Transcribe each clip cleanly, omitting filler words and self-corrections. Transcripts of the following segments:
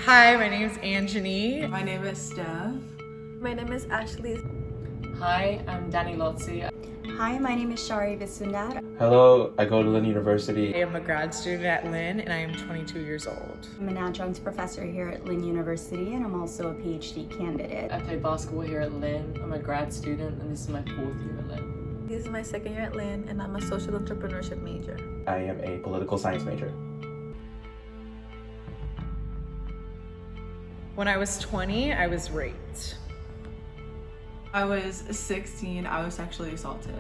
Hi, my name is Anjani. My name is Steph. My name is Ashley. Hi, I'm Danny Lotzi. Hi, my name is Shari Visundar. Hello, I go to Lynn University. I am a grad student at Lynn and I am 22 years old. I'm an adjunct professor here at Lynn University and I'm also a PhD candidate. I play basketball here at Lynn. I'm a grad student and this is my 4th year at Lynn. This is my 2nd year at Lynn and I'm a social entrepreneurship major. I am a political science major. When I was 20, I was raped. I was 16. I was sexually assaulted.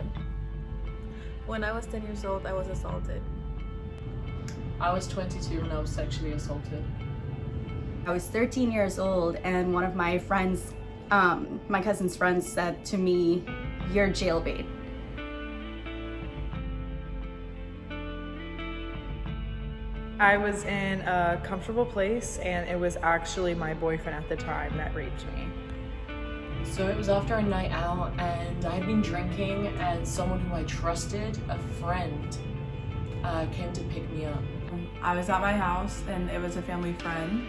When I was 10 years old, I was assaulted. I was 22 when I was sexually assaulted. I was 13 years old and one of my friends, my cousin's friends said to me, "You're jailbait." I was in a comfortable place and it was actually my boyfriend at the time that raped me. So it was after a night out and I had been drinking and someone who I trusted, a friend, came to pick me up. I was at my house and it was a family friend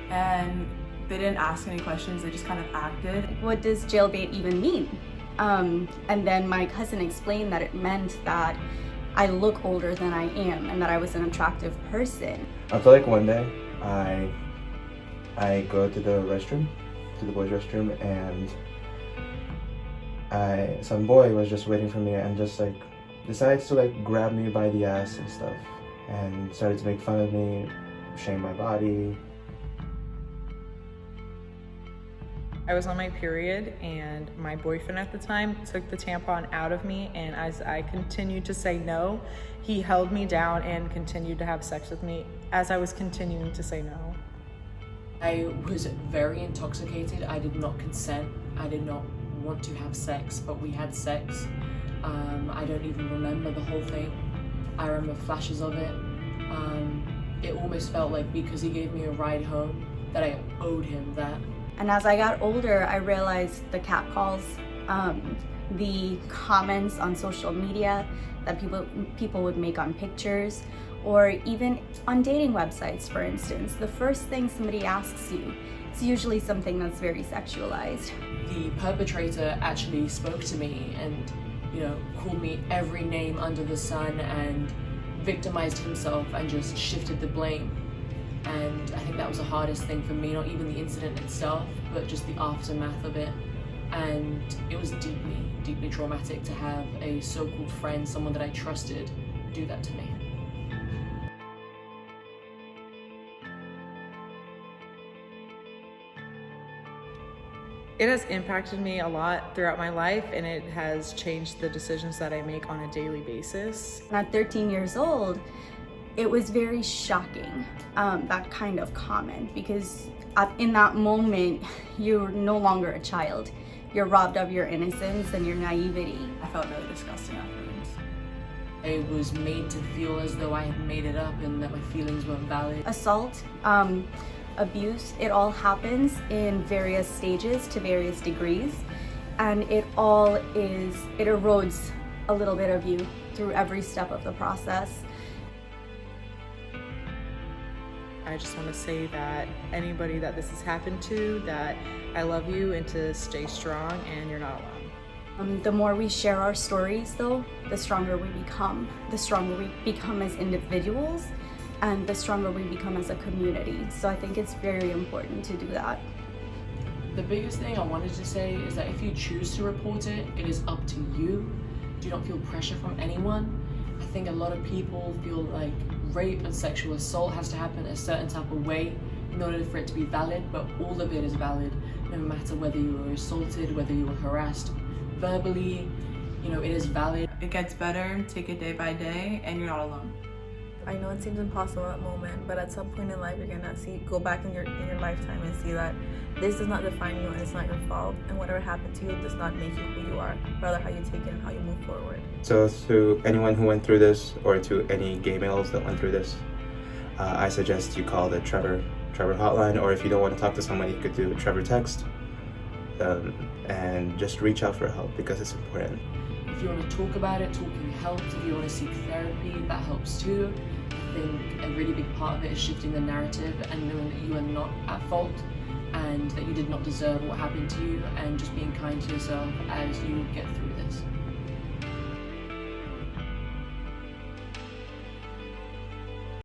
and they didn't ask any questions, they just kind of acted. What does jailbait even mean? And then my cousin explained that it meant that I look older than I am and that I was an attractive person. I feel like one day I go to the restroom, to the boys' restroom, and some boy was just waiting for me and just like decides to like grab me by the ass and stuff and started to make fun of me, shame my body. I was on my period and my boyfriend at the time took the tampon out of me, and as I continued to say no, he held me down and continued to have sex with me as I was continuing to say no. I was very intoxicated. I did not consent. I did not want to have sex, but we had sex. I don't even remember the whole thing. I remember flashes of it. It almost felt like because he gave me a ride home that I owed him that. And as I got older, I realized the catcalls, the comments on social media that people would make on pictures, or even on dating websites, for instance. The first thing somebody asks you, it's usually something that's very sexualized. The perpetrator actually spoke to me and, called me every name under the sun and victimized himself and just shifted the blame. And I think that was the hardest thing for me, not even the incident itself, but just the aftermath of it. And it was deeply, deeply traumatic to have a so-called friend, someone that I trusted, do that to me. It has impacted me a lot throughout my life and it has changed the decisions that I make on a daily basis. At 13 years old, it was very shocking, that kind of comment, because in that moment, you're no longer a child. You're robbed of your innocence and your naivety. I felt really disgusting afterwards. I was made to feel as though I had made it up and that my feelings weren't valid. Assault, abuse, it all happens in various stages to various degrees, and it erodes a little bit of you through every step of the process. I just want to say that anybody that this has happened to, that I love you and to stay strong and you're not alone. The more we share our stories though, the stronger we become. The stronger we become as individuals and the stronger we become as a community. So I think it's very important to do that. The biggest thing I wanted to say is that if you choose to report it, it is up to you. Do not feel pressure from anyone. I think a lot of people feel like rape and sexual assault has to happen a certain type of way in order for it to be valid, but all of it is valid, no matter whether you were assaulted, whether you were harassed verbally, it is valid. It gets better, take it day by day, and you're not alone. I know it seems impossible at the moment, but at some point in life, you're gonna go back in your lifetime and see that this does not define you and it's not your fault, and whatever happened to you does not make you who you are, rather how you take it and how you move forward. So to anyone who went through this, or to any gay males that went through this, I suggest you call the Trevor hotline, or if you don't want to talk to someone, you could do Trevor text, and just reach out for help because it's important. If you want to talk about it, talking helps. If you want to seek therapy, that helps too. think a really big part of it is shifting the narrative and knowing that you are not at fault and that you did not deserve what happened to you, and just being kind to yourself as you get through this.